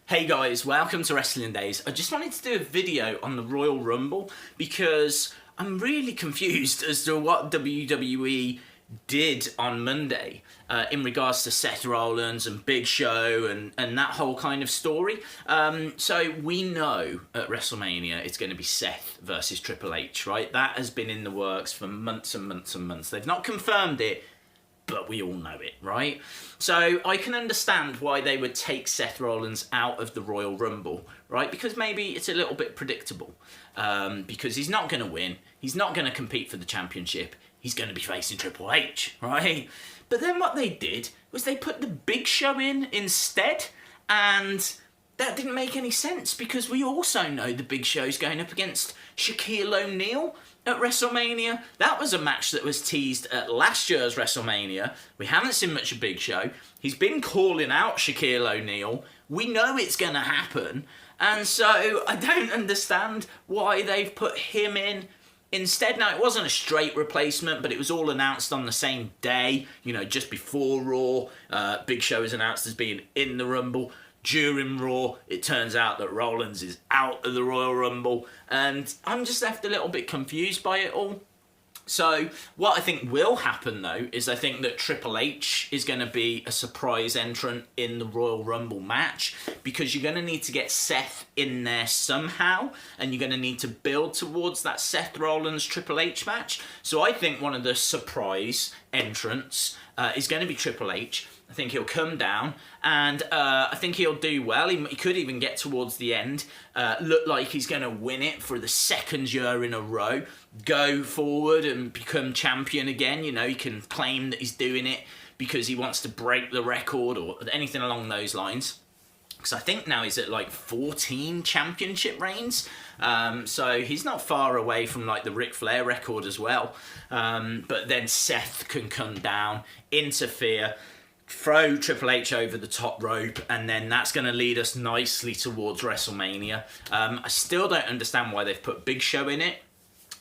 Hey guys, welcome to Wrestling Days. I just wanted to do a video on the Royal Rumble because I'm really confused as to what WWE did on Monday in regards to Seth Rollins and Big Show and that whole kind of story. So we know at WrestleMania it's going to be Seth versus Triple H, right? That has been in the works for months and months and months. They've not confirmed it, but we all know it, right? So I can understand why they would take Seth Rollins out of the Royal Rumble, right? Because maybe it's a little bit predictable. Because he's not going to win. He's not going to compete for the championship. He's going to be facing Triple H, right? But then what they did was they put the Big Show in instead, and that didn't make any sense because we also know the Big Show's going up against Shaquille O'Neal at WrestleMania. That was a match that was teased at last year's WrestleMania. We haven't seen much of Big Show. He's been calling out Shaquille O'Neal. We know it's going to happen. And so I don't understand why they've put him in instead. Now, it wasn't a straight replacement, but it was all announced on the same day, you know, just before Raw. Big Show is announced as being in the Rumble. During Raw, it turns out that Rollins is out of the Royal Rumble, and I'm just left a little bit confused by it all. So what I think will happen, though, is I think that Triple H is going to be a surprise entrant in the Royal Rumble match, because you're going to need to get Seth in there somehow, and you're going to need to build towards that Seth Rollins Triple H match. So I think one of the surprise entrants is going to be Triple H. I think he'll come down, and I think he'll do well. He could even get towards the end, look like he's going to win it for the second year in a row, go forward and become champion again. You know, he can claim that he's doing it because he wants to break the record or anything along those lines. Because I think now he's at like 14 championship reigns. So he's not far away from like the Ric Flair record as well. But then Seth can come down, interfere, throw Triple H over the top rope, and then that's going to lead us nicely towards WrestleMania. I still don't understand why they've put Big Show in it.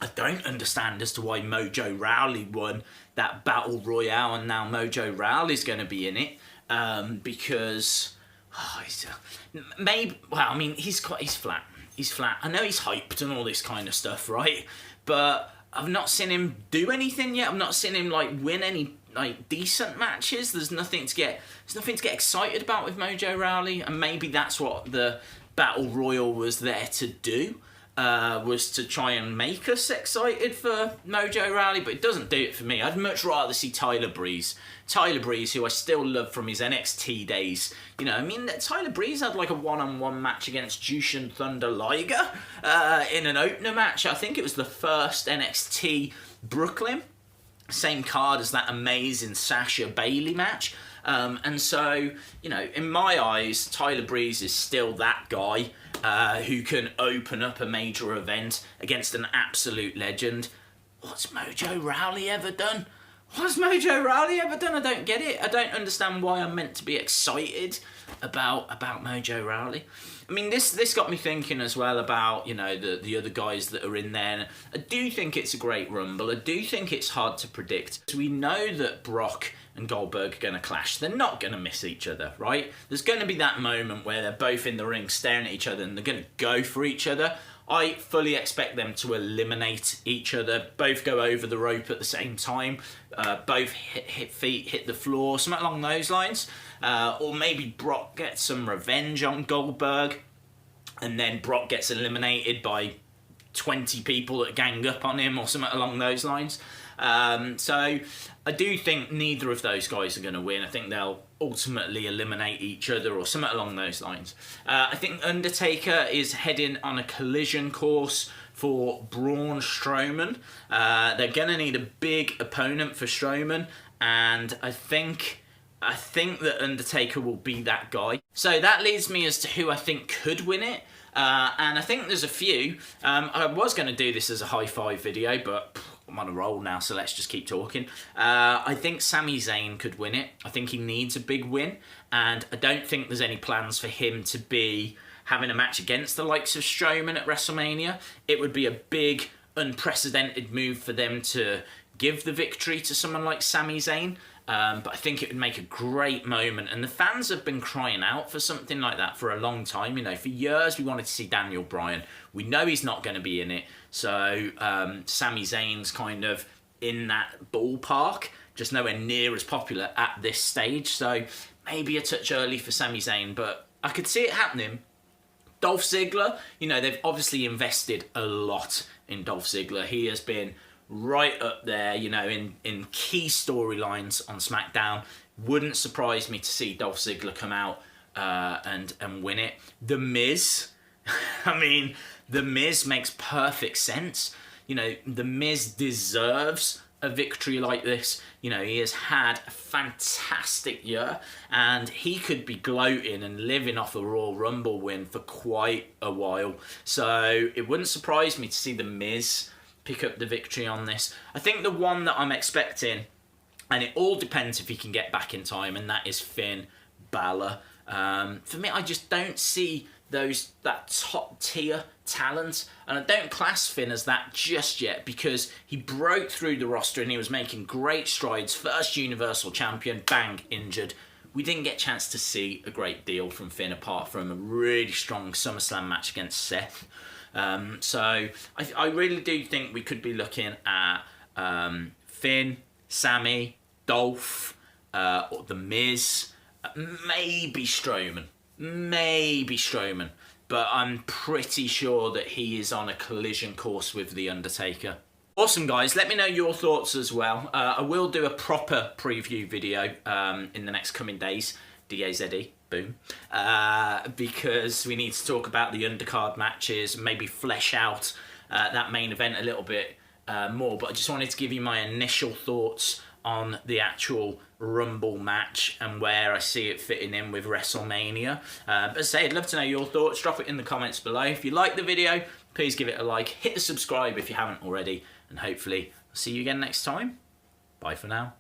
I don't understand as to why Mojo Rawley won that Battle Royale, and now Mojo Rawley's going to be in it. Because maybe, well, I mean, he's flat. He's flat. I know he's hyped and all this kind of stuff, right? But I've not seen him do anything yet. I've not seen him like win any like decent matches. There's nothing to get excited about with Mojo Rawley, and maybe that's what the Battle Royal was there to do, was to try and make us excited for Mojo Rawley, but it doesn't do it for me. I'd much rather see Tyler Breeze, who I still love from his NXT days. You know, I mean, Tyler Breeze had like a one-on-one match against Jushin Thunder Liger in an opener match. I think it was the first NXT Brooklyn. Same card as that amazing Sasha Bayley match. And so, you know, in my eyes, Tyler Breeze is still that guy who can open up a major event against an absolute legend. What's Mojo Rawley ever done? What's Mojo Rawley ever done? I don't get it. I don't understand why I'm meant to be excited about Mojo Rawley. I mean, this got me thinking as well about, you know, the other guys that are in there. I do think it's a great Rumble. I do think it's hard to predict. So we know that Brock and Goldberg are going to clash. They're not going to miss each other, right? There's going to be that moment where they're both in the ring staring at each other and they're going to go for each other. I fully expect them to eliminate each other, both go over the rope at the same time, both hit feet, hit the floor, something along those lines. Or maybe Brock gets some revenge on Goldberg, and then Brock gets eliminated by 20 people that gang up on him or something along those lines. So I do think neither of those guys are going to win. I think they'll ultimately eliminate each other or something along those lines. I think Undertaker is heading on a collision course for Braun Strowman. They're going to need a big opponent for Strowman, and I think that Undertaker will be that guy. So that leads me as to who I think could win it. And I think there's a few. I was going to do this as a high five video, but I'm on a roll now, so let's just keep talking. I think Sami Zayn could win it. I think he needs a big win, and I don't think there's any plans for him to be having a match against the likes of Strowman at WrestleMania. It would be a big, unprecedented move for them to give the victory to someone like Sami Zayn. but I think it would make a great moment, and the fans have been crying out for something like that for a long time. You know, for years we wanted to see Daniel Bryan. We know he's not going to be in it, so Sami Zayn's kind of in that ballpark, just nowhere near as popular at this stage, so maybe a touch early for Sami Zayn, but I could see it happening. Dolph Ziggler, you know, they've obviously invested a lot in Dolph Ziggler. He has been right up there, you know, in key storylines on SmackDown. Wouldn't surprise me to see Dolph Ziggler come out and win it. The Miz, I mean, The Miz makes perfect sense. You know, The Miz deserves a victory like this. You know, he has had a fantastic year, and he could be gloating and living off a Royal Rumble win for quite a while. So it wouldn't surprise me to see The Miz pick up the victory on this. I think the one that I'm expecting, and it all depends if he can get back in time, and that is Finn Balor. For me, I just don't see that top tier talent, and I don't class Finn as that just yet, because he broke through the roster and he was making great strides. First Universal Champion, bang, injured. We didn't get a chance to see a great deal from Finn apart from a really strong SummerSlam match against Seth. So I really do think we could be looking at Finn, Sami, Dolph, or The Miz, maybe Strowman, but I'm pretty sure that he is on a collision course with The Undertaker. Awesome, guys. Let me know your thoughts as well. I will do a proper preview video in the next coming days. D-A-Z-E. Boom. Because we need to talk about the undercard matches, maybe flesh out that main event a little bit more. But I just wanted to give you my initial thoughts on the actual Rumble match and where I see it fitting in with WrestleMania. But as I say, I'd love to know your thoughts. Drop it in the comments below. If you like the video, please give it a like. Hit the subscribe if you haven't already. And hopefully I'll see you again next time. Bye for now.